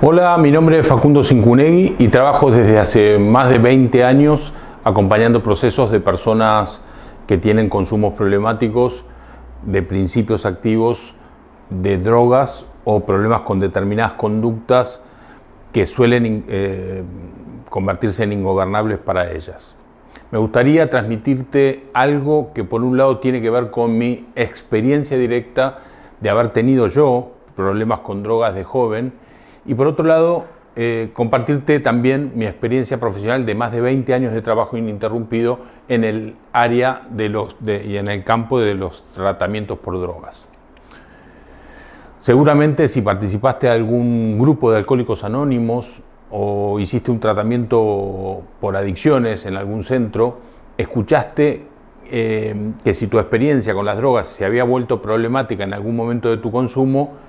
Hola, mi nombre es Facundo Cincunegui y trabajo desde hace más de 20 años acompañando procesos de personas que tienen consumos problemáticos de principios activos, de drogas o problemas con determinadas conductas que suelen convertirse en ingobernables para ellas. Me gustaría transmitirte algo que por un lado tiene que ver con mi experiencia directa de haber tenido yo problemas con drogas de joven y por otro lado compartirte también mi experiencia profesional de más de 20 años de trabajo ininterrumpido en el área y en el campo de los tratamientos por drogas. Seguramente si participaste de algún grupo de alcohólicos anónimos o hiciste un tratamiento por adicciones en algún centro, escuchaste que si tu experiencia con las drogas se había vuelto problemática en algún momento de tu consumo,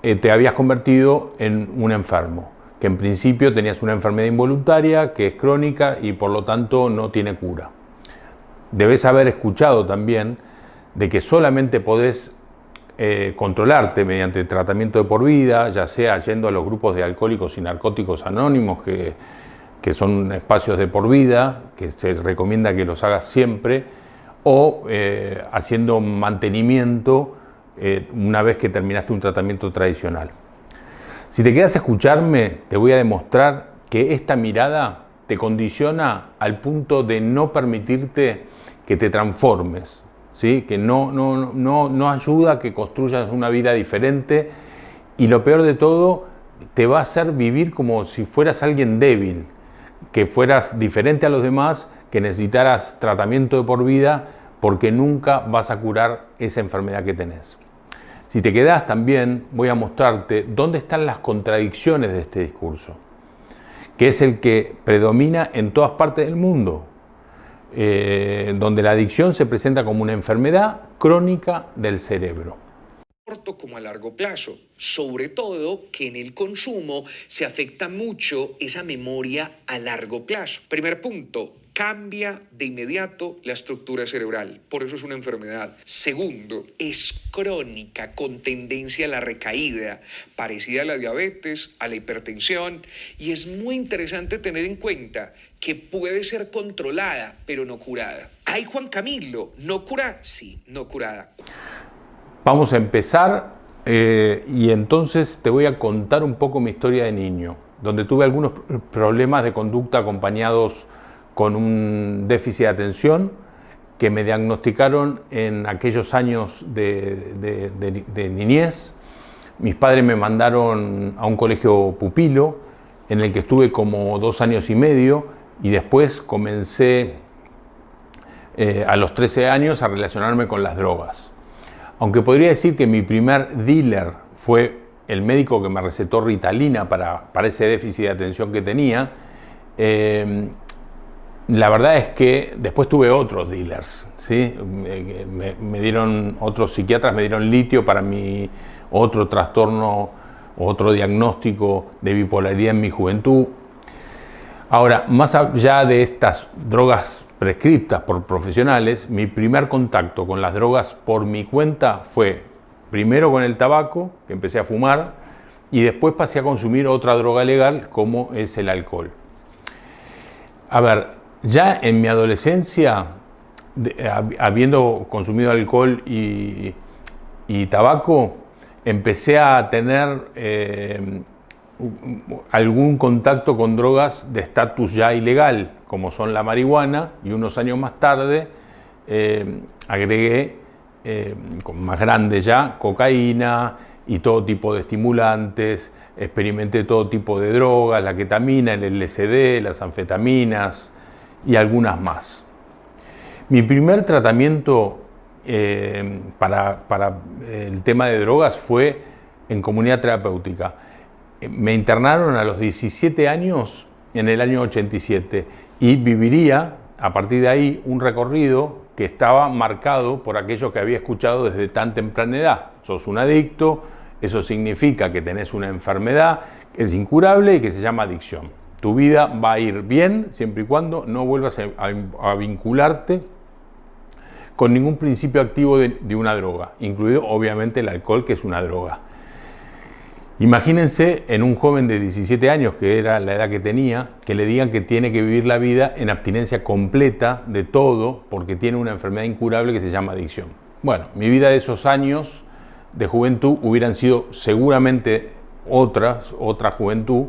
te habías convertido en un enfermo, que en principio tenías una enfermedad involuntaria, que es crónica y por lo tanto no tiene cura. Debes haber escuchado también de que solamente podés controlarte mediante tratamiento de por vida, ya sea yendo a los grupos de alcohólicos y narcóticos anónimos, que son espacios de por vida, que se recomienda que los hagas siempre, o haciendo mantenimiento una vez que terminaste un tratamiento tradicional. Si te quedas a escucharme, te voy a demostrar que esta mirada te condiciona al punto de no permitirte que te transformes, ¿sí? Que no ayuda a que construyas una vida diferente y lo peor de todo, te va a hacer vivir como si fueras alguien débil, que fueras diferente a los demás, que necesitaras tratamiento de por vida porque nunca vas a curar esa enfermedad que tenés. Si te quedás también voy a mostrarte dónde están las contradicciones de este discurso, que es el que predomina en todas partes del mundo, donde la adicción se presenta como una enfermedad crónica del cerebro. Corto como a largo plazo, sobre todo que en el consumo se afecta mucho esa memoria a largo plazo. Primer punto, cambia de inmediato la estructura cerebral, por eso es una enfermedad. Segundo, es crónica con tendencia a la recaída, parecida a la diabetes, a la hipertensión, y es muy interesante tener en cuenta que puede ser controlada, pero no curada. Ay, Juan Camilo, ¿no curada? Sí, no curada. Vamos a empezar y entonces te voy a contar un poco mi historia de niño, donde tuve algunos problemas de conducta acompañados con un déficit de atención que me diagnosticaron en aquellos años de niñez. Mis padres me mandaron a un colegio pupilo en el que estuve como 2 años y medio y después comencé a los 13 años a relacionarme con las drogas. Aunque podría decir que mi primer dealer fue el médico que me recetó Ritalina para ese déficit de atención que tenía, la verdad es que después tuve otros dealers, ¿sí? Otros psiquiatras me dieron litio para mi otro trastorno, otro diagnóstico de bipolaridad en mi juventud. Ahora, más allá de estas drogas prescriptas por profesionales, mi primer contacto con las drogas por mi cuenta fue primero con el tabaco, que empecé a fumar, y después pasé a consumir otra droga legal como es el alcohol. A ver, ya en mi adolescencia, habiendo consumido alcohol y tabaco, empecé a tener algún contacto con drogas de estatus ya ilegal, como son la marihuana, y unos años más tarde agregué, más grande ya, cocaína y todo tipo de estimulantes, experimenté todo tipo de drogas, la ketamina, el LSD, las anfetaminas y algunas más. Mi primer tratamiento para el tema de drogas fue en comunidad terapéutica. Me internaron a los 17 años en el año 87 y viviría a partir de ahí un recorrido que estaba marcado por aquello que había escuchado desde tan temprana edad. Sos un adicto, eso significa que tenés una enfermedad que es incurable y que se llama adicción. Tu vida va a ir bien siempre y cuando no vuelvas a vincularte con ningún principio activo de una droga, incluido obviamente el alcohol, que es una droga. Imagínense en un joven de 17 años, que era la edad que tenía, que le digan que tiene que vivir la vida en abstinencia completa de todo porque tiene una enfermedad incurable que se llama adicción. Bueno, mi vida de esos años de juventud hubieran sido seguramente otra juventud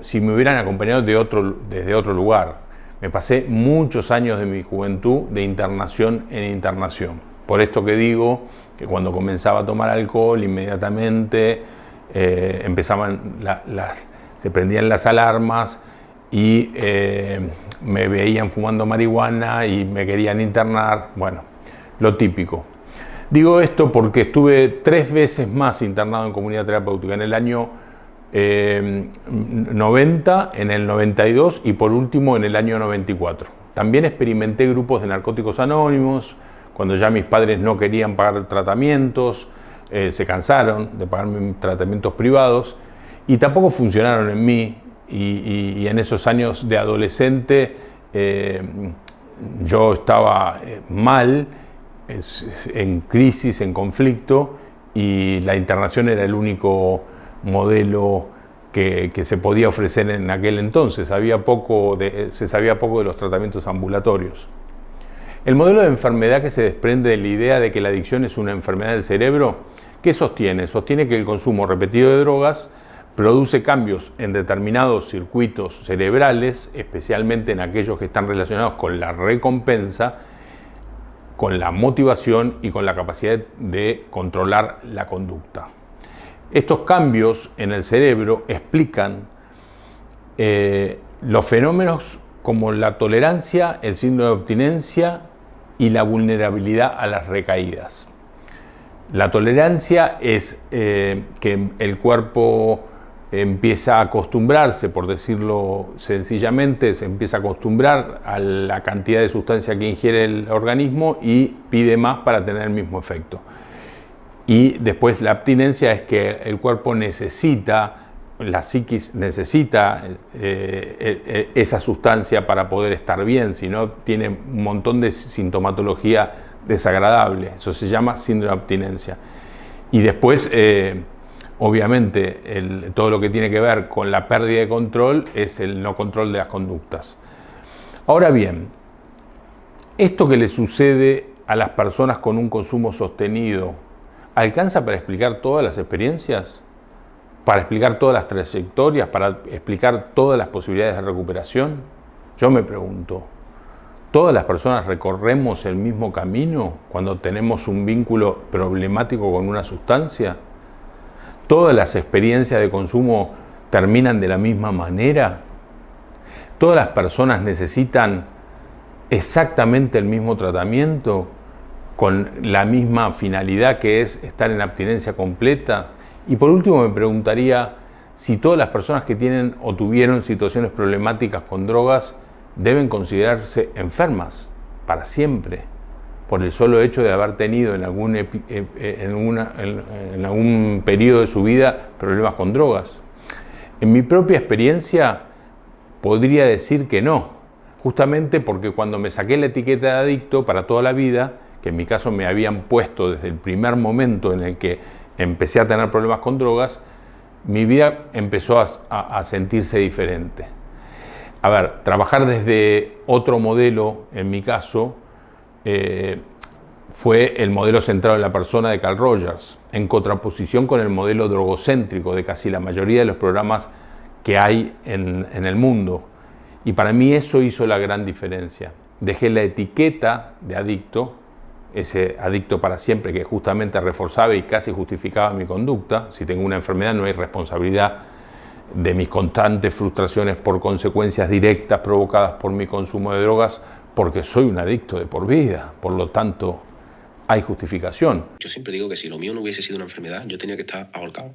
si me hubieran acompañado desde otro lugar. Me pasé muchos años de mi juventud de internación en internación. Por esto que digo que cuando comenzaba a tomar alcohol inmediatamente se prendían las alarmas y me veían fumando marihuana y me querían internar, bueno, lo típico. Digo esto porque estuve 3 veces más internado en comunidad terapéutica, en el año 90, en el 92 y por último en el año 94. También experimenté grupos de narcóticos anónimos, cuando ya mis padres no querían pagar tratamientos, se cansaron de pagarme tratamientos privados y tampoco funcionaron en mí y en esos años de adolescente yo estaba mal, en crisis, en conflicto y la internación era el único modelo que se podía ofrecer en aquel entonces. Se sabía poco de los tratamientos ambulatorios. El modelo de enfermedad que se desprende de la idea de que la adicción es una enfermedad del cerebro, ¿qué sostiene? Sostiene que el consumo repetido de drogas produce cambios en determinados circuitos cerebrales, especialmente en aquellos que están relacionados con la recompensa, con la motivación y con la capacidad de controlar la conducta. Estos cambios en el cerebro explican los fenómenos como la tolerancia, el síndrome de abstinencia y la vulnerabilidad a las recaídas. La tolerancia es que el cuerpo empieza a acostumbrarse, por decirlo sencillamente, se empieza a acostumbrar a la cantidad de sustancia que ingiere el organismo y pide más para tener el mismo efecto. Y después la abstinencia es que el cuerpo necesita, la psiquis necesita esa sustancia para poder estar bien, si no tiene un montón de sintomatología desagradable. Eso se llama síndrome de abstinencia. Y después, obviamente, todo lo que tiene que ver con la pérdida de control es el no control de las conductas. Ahora bien, esto que le sucede a las personas con un consumo sostenido, ¿alcanza para explicar todas las experiencias? ¿Para explicar todas las trayectorias? ¿Para explicar todas las posibilidades de recuperación? Yo me pregunto, ¿todas las personas recorremos el mismo camino cuando tenemos un vínculo problemático con una sustancia? ¿Todas las experiencias de consumo terminan de la misma manera? ¿Todas las personas necesitan exactamente el mismo tratamiento con la misma finalidad que es estar en abstinencia completa? Y por último me preguntaría si todas las personas que tienen o tuvieron situaciones problemáticas con drogas deben considerarse enfermas para siempre por el solo hecho de haber tenido en algún periodo de su vida problemas con drogas. En mi propia experiencia podría decir que no, justamente porque cuando me saqué la etiqueta de adicto para toda la vida, que en mi caso me habían puesto desde el primer momento en el que empecé a tener problemas con drogas, mi vida empezó a sentirse diferente. A ver, trabajar desde otro modelo, en mi caso, fue el modelo centrado en la persona de Carl Rogers, en contraposición con el modelo drogocéntrico de casi la mayoría de los programas que hay en el mundo. Y para mí eso hizo la gran diferencia. Dejé la etiqueta de adicto, ese adicto para siempre que justamente reforzaba y casi justificaba mi conducta. Si tengo una enfermedad no hay responsabilidad de mis constantes frustraciones por consecuencias directas provocadas por mi consumo de drogas, porque soy un adicto de por vida, por lo tanto hay justificación. Yo siempre digo que si lo mío no hubiese sido una enfermedad, yo tenía que estar ahorcado,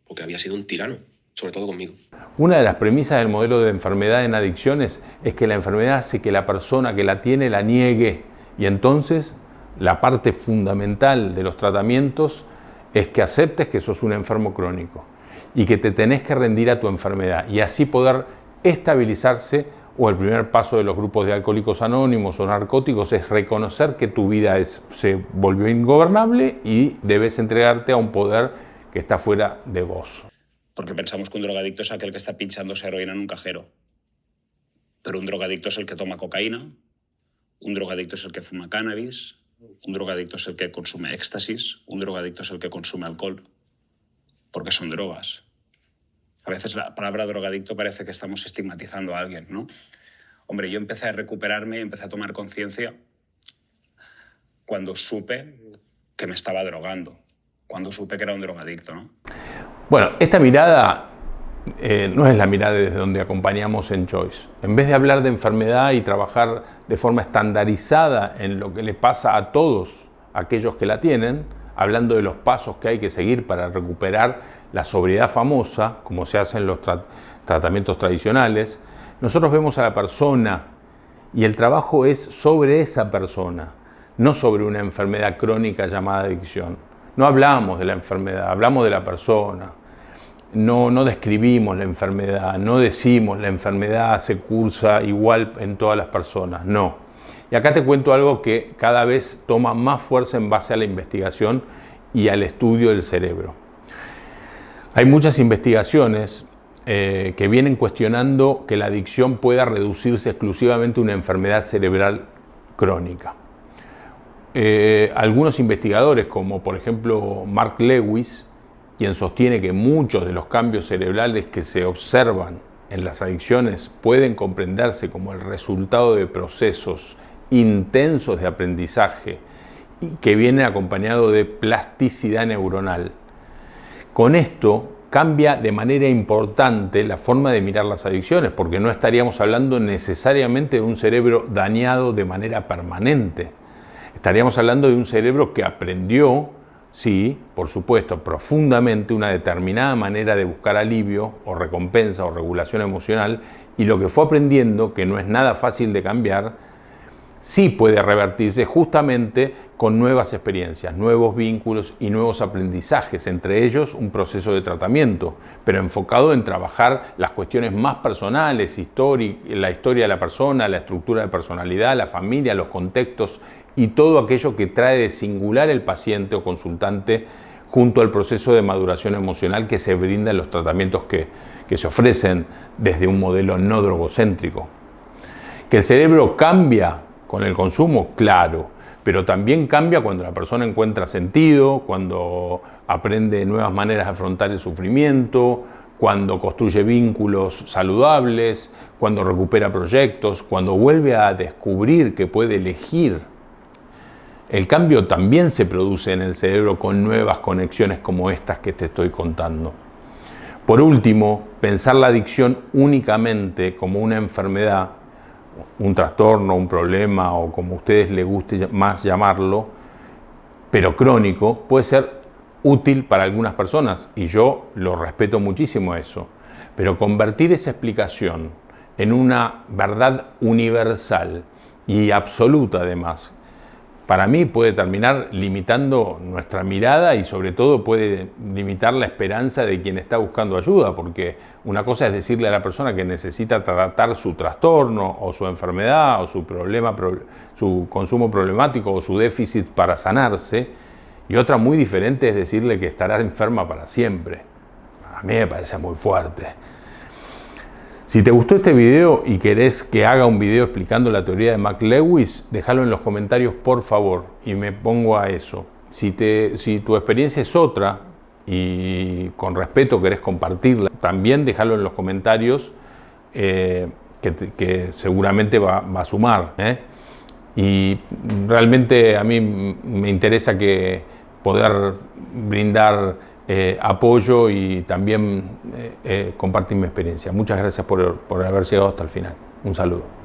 porque había sido un tirano, sobre todo conmigo. Una de las premisas del modelo de enfermedad en adicciones es que la enfermedad hace que la persona que la tiene la niegue, y entonces la parte fundamental de los tratamientos es que aceptes que sos un enfermo crónico y que te tenés que rendir a tu enfermedad y así poder estabilizarse. O el primer paso de los grupos de alcohólicos anónimos o narcóticos es reconocer que tu vida se volvió ingobernable y debes entregarte a un poder que está fuera de vos. Porque pensamos que un drogadicto es aquel que está pinchándose heroína en un cajero. Pero un drogadicto es el que toma cocaína, un drogadicto es el que fuma cannabis, un drogadicto es el que consume éxtasis, un drogadicto es el que consume alcohol. Porque son drogas. A veces la palabra drogadicto parece que estamos estigmatizando a alguien, ¿no? Hombre, yo empecé a recuperarme, empecé a tomar conciencia cuando supe que me estaba drogando, cuando supe que era un drogadicto, ¿no? Bueno, esta mirada no es la mirada desde donde acompañamos en Choice. En vez de hablar de enfermedad y trabajar de forma estandarizada en lo que le pasa a todos aquellos que la tienen, hablando de los pasos que hay que seguir para recuperar la sobriedad famosa, como se hace en los tratamientos tradicionales, nosotros vemos a la persona y el trabajo es sobre esa persona, no sobre una enfermedad crónica llamada adicción. No hablamos de la enfermedad, hablamos de la persona. No describimos la enfermedad, no decimos la enfermedad se cursa igual en todas las personas, no. Y acá te cuento algo que cada vez toma más fuerza en base a la investigación y al estudio del cerebro. Hay muchas investigaciones que vienen cuestionando que la adicción pueda reducirse exclusivamente a una enfermedad cerebral crónica. Algunos investigadores, como por ejemplo Mark Lewis, quien sostiene que muchos de los cambios cerebrales que se observan en las adicciones pueden comprenderse como el resultado de procesos intensos de aprendizaje y que vienen acompañado de plasticidad neuronal. Con esto cambia de manera importante la forma de mirar las adicciones, porque no estaríamos hablando necesariamente de un cerebro dañado de manera permanente. Estaríamos hablando de un cerebro que aprendió, sí, por supuesto, profundamente una determinada manera de buscar alivio o recompensa o regulación emocional, y lo que fue aprendiendo, que no es nada fácil de cambiar, sí puede revertirse justamente con nuevas experiencias, nuevos vínculos y nuevos aprendizajes, entre ellos un proceso de tratamiento, pero enfocado en trabajar las cuestiones más personales, la historia de la persona, la estructura de personalidad, la familia, los contextos y todo aquello que trae de singular el paciente o consultante junto al proceso de maduración emocional que se brinda en los tratamientos que se ofrecen desde un modelo no drogocéntrico. Que el cerebro cambia con el consumo, claro, pero también cambia cuando la persona encuentra sentido, cuando aprende nuevas maneras de afrontar el sufrimiento, cuando construye vínculos saludables, cuando recupera proyectos, cuando vuelve a descubrir que puede elegir. El cambio también se produce en el cerebro con nuevas conexiones como estas que te estoy contando. Por último, pensar la adicción únicamente como una enfermedad, un trastorno, un problema o como a ustedes les guste más llamarlo, pero crónico, puede ser útil para algunas personas y yo lo respeto muchísimo eso, pero convertir esa explicación en una verdad universal y absoluta además, para mí puede terminar limitando nuestra mirada y sobre todo puede limitar la esperanza de quien está buscando ayuda, porque una cosa es decirle a la persona que necesita tratar su trastorno o su enfermedad o su problema, su consumo problemático o su déficit para sanarse, y otra muy diferente es decirle que estará enferma para siempre. A mí me parece muy fuerte. Si te gustó este video y querés que haga un video explicando la teoría de Mark Lewis, déjalo en los comentarios por favor y me pongo a eso. Si tu experiencia es otra y con respeto querés compartirla, también déjalo en los comentarios que seguramente va a sumar. Y realmente a mí me interesa poder brindar apoyo y también compartir mi experiencia. Muchas gracias por haber llegado hasta el final. Un saludo.